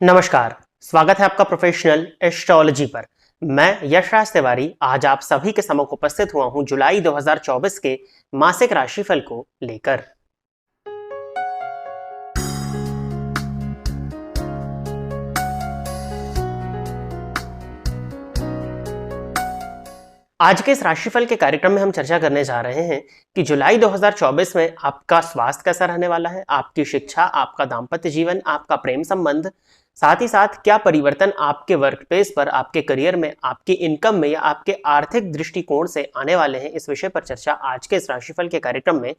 नमस्कार। स्वागत है आपका प्रोफेशनल एस्ट्रोलॉजी पर। मैं यशराज तिवारी आज आप सभी के सम्मुख उपस्थित हुआ हूं जुलाई 2024 के मासिक राशिफल को लेकर। आज के इस राशिफल के कार्यक्रम में हम चर्चा करने जा रहे हैं कि जुलाई 2024 में आपका स्वास्थ्य कैसा रहने वाला है, आपकी शिक्षा, आपका दाम्पत्य जीवन, आपका प्रेम संबंध, साथ ही साथ क्या परिवर्तन आपके वर्क प्लेस पर, आपके करियर में, आपकी इनकम में या आपके आर्थिक दृष्टिकोण से आने वाले हैं। इस विषय पर चर्चा आज के इस राशिफल के कार्यक्रम में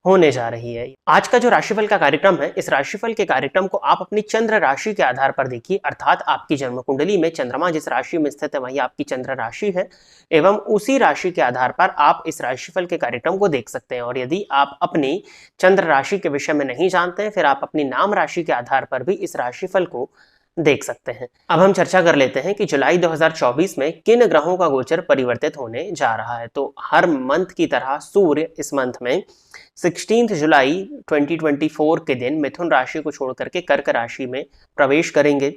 होने जा रही है। आज का जो राशिफल का कार्यक्रम है, इस राशिफल के कार्यक्रम को आप अपनी चंद्र राशि के आधार पर देखिए, अर्थात आपकी जन्म कुंडली में चंद्रमा जिस राशि में स्थित है वही आपकी चंद्र राशि है एवं उसी राशि के आधार पर आप इस राशिफल के कार्यक्रम को देख सकते हैं। और यदि आप अपनी चंद्र राशि के विषय में नहीं जानते हैं, फिर आप अपनी नाम राशि के आधार पर भी इस राशिफल को देख सकते हैं। अब हम चर्चा कर लेते हैं कि जुलाई 2024 में किन ग्रहों का गोचर परिवर्तित होने जा रहा है। तो हर मंथ की तरह सूर्य इस मंथ में 16 जुलाई 2024 के दिन मिथुन राशि को छोड़कर के कर्क राशि में प्रवेश करेंगे।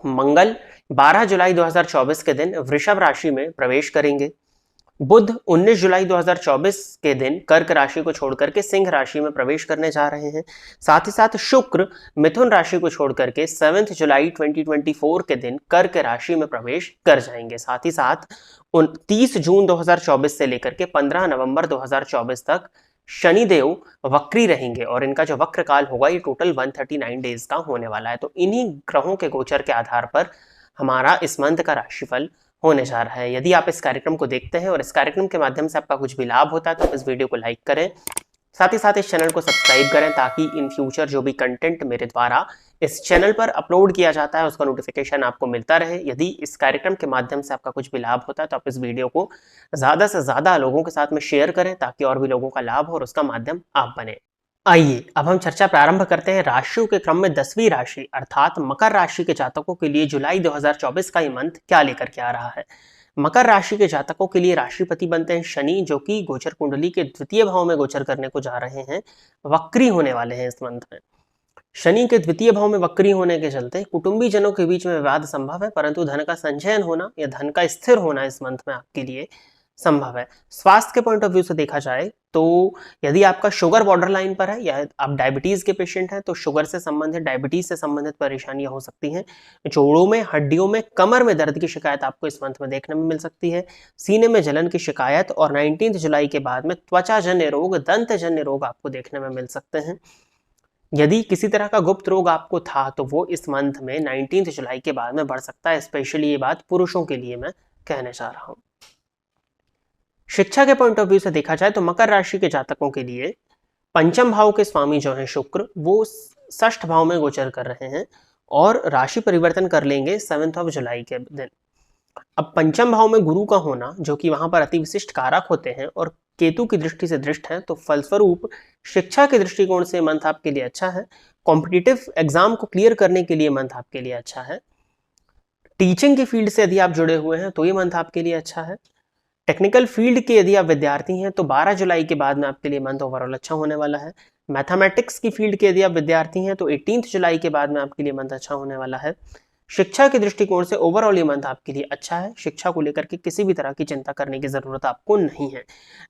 मंगल 12 जुलाई 2024 के दिन वृषभ राशि में प्रवेश करेंगे। बुध 19 जुलाई 2024 के दिन कर्क राशि को छोड़कर के सिंह राशि में प्रवेश करने जा रहे हैं। साथ ही साथ शुक्र मिथुन राशि को छोड़कर के 7 जुलाई 2024 के दिन कर्क राशि में प्रवेश कर जाएंगे। साथ ही साथ 29 जून 2024 से लेकर के 15 नवंबर 2024 तक शनिदेव वक्री रहेंगे और इनका जो वक्र काल होगा ये टोटल 139 डेज का होने वाला है। तो इन्हीं ग्रहों के गोचर के आधार पर हमारा इस मंथ का राशिफल होने जा रहा है। यदि आप इस कार्यक्रम को देखते हैं और इस कार्यक्रम के माध्यम से आपका कुछ भी लाभ होता है तो इस वीडियो को लाइक करें, साथ ही साथ इस चैनल को सब्सक्राइब करें ताकि इन फ्यूचर जो भी कंटेंट मेरे द्वारा इस चैनल पर अपलोड किया जाता है उसका नोटिफिकेशन आपको मिलता रहे। यदि इस कार्यक्रम के माध्यम से आपका कुछ भी लाभ होता है तो आप इस वीडियो को ज़्यादा से ज़्यादा लोगों के साथ में शेयर करें ताकि और भी लोगों का लाभ हो और उसका माध्यम आप बने। आइए अब हम चर्चा प्रारंभ करते हैं राशियों के क्रम में 10वीं राशि अर्थात मकर राशि के जातकों के लिए जुलाई 2024 का ये मंथ क्या लेकर के आ रहा है। मकर राशि के जातकों के लिए राशिपति बनते हैं शनि, जो कि गोचर कुंडली के द्वितीय भाव में गोचर करने को जा रहे हैं, वक्री होने वाले हैं इस मंथ में। शनि के द्वितीय भाव में वक्री होने के चलते कुटुंबी जनों के बीच में विवाद संभव है, परंतु धन का संचयन होना या धन का स्थिर होना इस मंथ में आपके लिए संभव है। स्वास्थ्य के पॉइंट ऑफ व्यू से देखा जाए तो यदि आपका शुगर बॉर्डर लाइन पर है या आप डायबिटीज के पेशेंट हैं तो शुगर से संबंधित, डायबिटीज से संबंधित परेशानियां हो सकती हैं। जोड़ों में, हड्डियों में, कमर में दर्द की शिकायत आपको इस मंथ में देखने में मिल सकती है। सीने में जलन की शिकायत और 19 जुलाई के बाद में त्वचाजन्य रोग, दंतजन्य रोग आपको देखने में मिल सकते हैं। यदि किसी तरह का गुप्त रोग आपको था तो वो इस मंथ में 19 जुलाई के बाद में बढ़ सकता है। स्पेशली ये बात पुरुषों के लिए मैं कहने जा रहा हूं। शिक्षा के पॉइंट ऑफ व्यू से देखा जाए तो मकर राशि के जातकों के लिए पंचम भाव के स्वामी जो है शुक्र, वो षष्ठ भाव में गोचर कर रहे हैं और राशि परिवर्तन कर लेंगे 7 जुलाई के दिन। अब पंचम भाव में गुरु का होना, जो कि वहां पर अति विशिष्ट कारक होते हैं और केतु की दृष्टि से दृष्ट है, तो फलस्वरूप शिक्षा के दृष्टिकोण से मंथ आपके लिए अच्छा है। कॉम्पिटिटिव एग्जाम को क्लियर करने के लिए मंथ आपके लिए अच्छा है। टीचिंग की फील्ड से यदि आप जुड़े हुए हैं तो ये मंथ आपके लिए अच्छा है। टेक्निकल फील्ड के यदि आप विद्यार्थी हैं तो 12 जुलाई के बाद में आपके लिए मंथ ओवरऑल अच्छा होने वाला है। मैथमेटिक्स की फील्ड के यदि आप विद्यार्थी हैं तो 18 जुलाई के बाद में आपके लिए मंथ अच्छा होने वाला है। शिक्षा के दृष्टिकोण से ओवरऑल ये मंथ आपके लिए अच्छा है। शिक्षा को लेकर के किसी भी तरह की चिंता करने की जरूरत आपको नहीं है।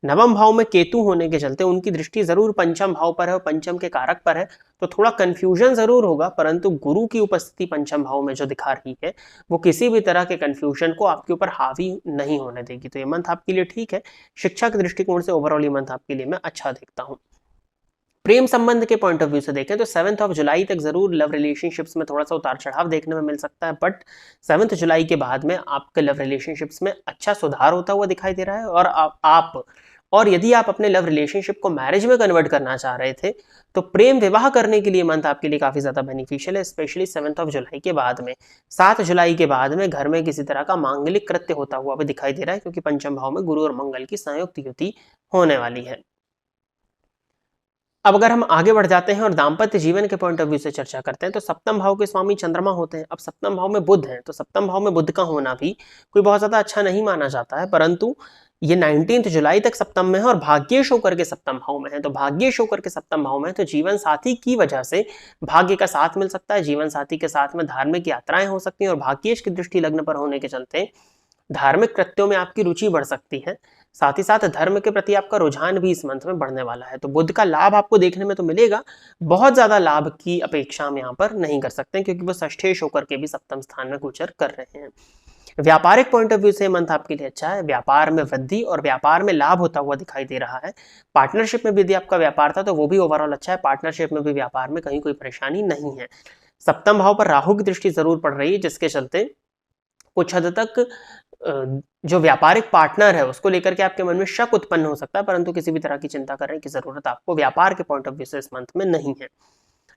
नवम भाव में केतु होने के चलते उनकी दृष्टि जरूर पंचम भाव पर है और पंचम के कारक पर है, तो थोड़ा कंफ्यूजन जरूर होगा, परंतु गुरु की उपस्थिति पंचम भाव में जो दिखा रही है वो किसी भी तरह के कंफ्यूजन को आपके ऊपर हावी नहीं होने देगी। तो ये मंथ आपके लिए ठीक है। शिक्षा के दृष्टिकोण से ओवरऑल ये मंथ आपके लिए मैं अच्छा देखता हूँ। प्रेम संबंध के पॉइंट ऑफ व्यू से देखें तो 7 जुलाई तक जरूर लव रिलेशनशिप्स में थोड़ा सा उतार चढ़ाव देखने में मिल सकता है, बट 7 जुलाई के बाद में आपके लव रिलेशनशिप्स में अच्छा सुधार होता हुआ दिखाई दे रहा है। और यदि आप अपने लव रिलेशनशिप को मैरिज में कन्वर्ट करना चाह रहे थे तो प्रेम विवाह करने के लिए मंथ आपके लिए काफी ज्यादा बेनिफिशियल है। स्पेशली 7 जुलाई के बाद में, 7 जुलाई के बाद में घर में किसी तरह का मांगलिक कृत्य होता हुआ भी दिखाई दे रहा है, क्योंकि पंचम भाव में गुरु और मंगल की संयुक्त युति होने वाली है। अब अगर हम आगे बढ़ जाते हैं और दाम्पत्य जीवन के पॉइंट ऑफ व्यू से चर्चा करते हैं तो सप्तम भाव के स्वामी चंद्रमा होते हैं। अब सप्तम भाव में बुध है, तो सप्तम भाव में बुध का होना भी कोई बहुत ज्यादा अच्छा नहीं माना जाता है, परंतु ये 19 जुलाई तक सप्तम में है और भाग्येश होकर के सप्तम भाव में है। तो भाग्येश होकर के सप्तम भाव में है तो जीवन साथी की वजह से भाग्य का साथ मिल सकता है, जीवन साथी के साथ में धार्मिक यात्राएं हो सकती हैं और भाग्येश की दृष्टि लग्न पर होने के चलते धार्मिक कृत्यों में आपकी रुचि बढ़ सकती है। साथ ही साथ धर्म के प्रति आपका रुझान भी इस मंथ में बढ़ने वाला है। तो बुध का लाभ आपको देखने में तो मिलेगा, बहुत ज्यादा लाभ की अपेक्षा हम यहाँ पर नहीं कर सकते क्योंकि वो षष्ठेश होकर के भी सप्तम स्थान में गोचर कर रहे हैं। व्यापारिक पॉइंट ऑफ व्यू से मंथ आपके लिए अच्छा है, व्यापार में वृद्धि और व्यापार में लाभ होता हुआ दिखाई दे रहा है। पार्टनरशिप में भी यदि आपका व्यापार था तो वो भी ओवरऑल अच्छा है, पार्टनरशिप में भी व्यापार में कहीं कोई परेशानी नहीं है। सप्तम भाव पर राहु की दृष्टि जरूर पड़ रही है जिसके चलते कुछ हद तक जो व्यापारिक पार्टनर है उसको लेकर के आपके मन में शक उत्पन्न हो सकता है, परंतु किसी भी तरह की चिंता करने की जरूरत आपको व्यापार के पॉइंट ऑफ व्यू से इस मंथ में नहीं है।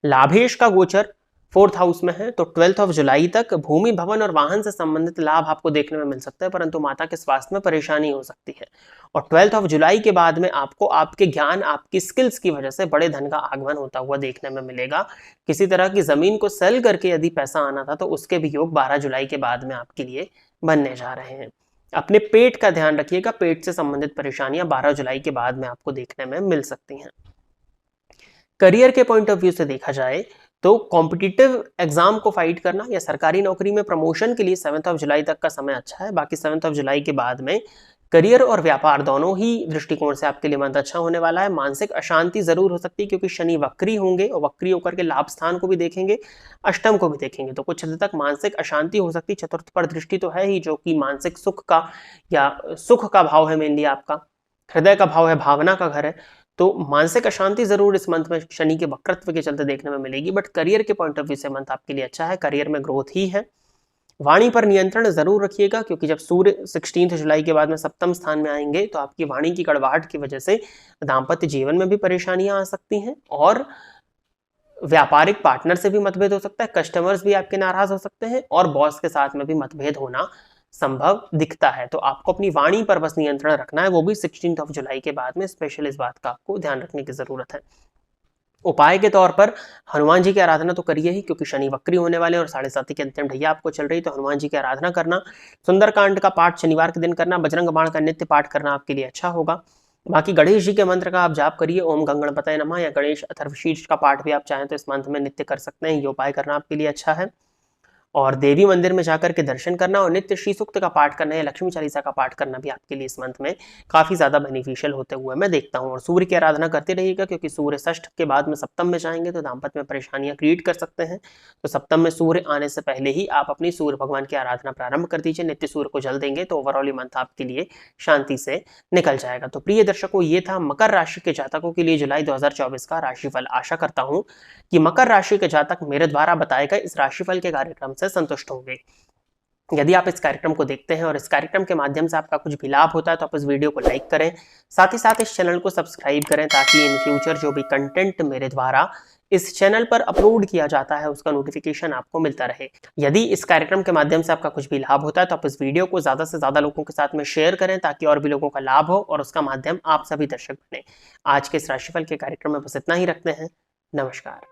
लाभेश का गोचर 4th हाउस में है तो 12 जुलाई तक भूमि भवन और वाहन से संबंधित लाभ आपको देखने में मिल सकता है, परंतु माता के स्वास्थ्य में परेशानी हो सकती है। और 12 जुलाई के बाद में आपको आपके ज्ञान, आपकी स्किल्स की वजह से बड़े धन का आगमन होता हुआ देखने में मिलेगा। किसी तरह की जमीन को सेल करके यदि पैसा आना था तो उसके भी योग 12 जुलाई के बाद में आपके लिए बनने जा रहे हैं। अपने पेट का ध्यान रखिएगा, पेट से संबंधित परेशानियां 12 जुलाई के बाद में आपको देखने में मिल सकती हैं। करियर के पॉइंट ऑफ व्यू से देखा जाए तो कॉम्पिटिटिव एग्जाम को फाइट करना या सरकारी नौकरी में प्रमोशन के लिए 7 जुलाई तक का समय अच्छा है। बाकी 7 जुलाई के बाद में करियर और व्यापार दोनों ही दृष्टिकोण से आपके लिए मंथ अच्छा होने वाला है। मानसिक अशांति जरूर हो सकती है क्योंकि शनि वक्री होंगे और वक्री होकर के लाभ स्थान को भी देखेंगे, अष्टम को भी देखेंगे, तो कुछ हद तक मानसिक अशांति हो सकती है। चतुर्थ पर दृष्टि तो है ही जो कि मानसिक सुख का या सुख का भाव है, मेनली आपका हृदय का भाव है, भावना का घर है, तो मानसिक अशांति जरूर इस मंथ में शनि के वक्रत्व के चलते देखने में मिलेगी। बट करियर के पॉइंट ऑफ व्यू से मंथ आपके लिए अच्छा है, करियर में ग्रोथ ही है। वाणी पर नियंत्रण जरूर रखिएगा क्योंकि जब सूर्य 16 जुलाई के बाद में सप्तम स्थान में आएंगे तो आपकी वाणी की कड़वाहट की वजह से दाम्पत्य जीवन में भी परेशानियां आ सकती हैं और व्यापारिक पार्टनर से भी मतभेद हो सकता है, कस्टमर्स भी आपके नाराज हो सकते हैं और बॉस के साथ में भी मतभेद होना संभव दिखता है। तो आपको अपनी वाणी पर बस नियंत्रण रखना है, वो भी 16 जुलाई के बाद में। स्पेशल इस बात का आपको ध्यान रखने की जरूरत है। उपाय के तौर पर हनुमान जी की आराधना तो करिए ही क्योंकि शनि वक्री होने वाले और 7.5 की अंतिम ढैया आपको चल रही, तो हनुमान जी की आराधना करना, सुंदरकांड का पाठ शनिवार के दिन करना, बजरंग बाण का नित्य पाठ करना आपके लिए अच्छा होगा। बाकी गणेश जी के मंत्र का आप जाप करिए, ओम गंगणपतये नमः या गणेश अथर्वशीर्ष का पाठ भी आप चाहें तो इस मंथ में नित्य कर सकते हैं, ये उपाय करना आपके लिए अच्छा है। और देवी मंदिर में जाकर के दर्शन करना और नित्य श्री सूक्त का पाठ करना या लक्ष्मी चालीसा का पाठ करना भी आपके लिए इस मंथ में काफी ज्यादा बेनिफिशियल होते हुए मैं देखता हूँ। और सूर्य की आराधना करते रहिएगा क्योंकि सूर्य षष्ठ के बाद में सप्तम में जाएंगे तो दाम्पत्य में परेशानियां क्रिएट कर सकते हैं। तो सप्तम में सूर्य आने से पहले ही आप अपनी सूर्य भगवान की आराधना प्रारंभ कर दीजिए, नित्य सूर्य को जल देंगे तो ओवरऑल ये मंथ आपके लिए शांति से निकल जाएगा। तो प्रिय दर्शकों, ये था मकर राशि के जातकों के लिए जुलाई 2024 का राशिफल। आशा करता हूं कि मकर राशि के जातक मेरे द्वारा बताए गए इस राशिफल के कार्यक्रम से संतुष्ट होंगे। यदि आप इस कार्यक्रम को देखते हैं और इस कार्यक्रम के माध्यम से आपका कुछ भी लाभ होता है तो आप इस वीडियो को लाइक करें, साथ ही साथ इस चैनल को सब्सक्राइब करें ताकि इन फ्यूचर जो भी कंटेंट मेरे द्वारा इस चैनल पर अपलोड किया जाता है उसका नोटिफिकेशन आपको मिलता रहे। यदि इस कार्यक्रम के माध्यम से आपका कुछ भी लाभ होता है तो आप इस वीडियो को ज्यादा से ज्यादा लोगों के साथ में शेयर करें ताकि और भी लोगों का लाभ हो और उसका माध्यम आप सभी दर्शक बने। आज के इस राशिफल के कार्यक्रम में बस इतना ही रखते हैं। नमस्कार।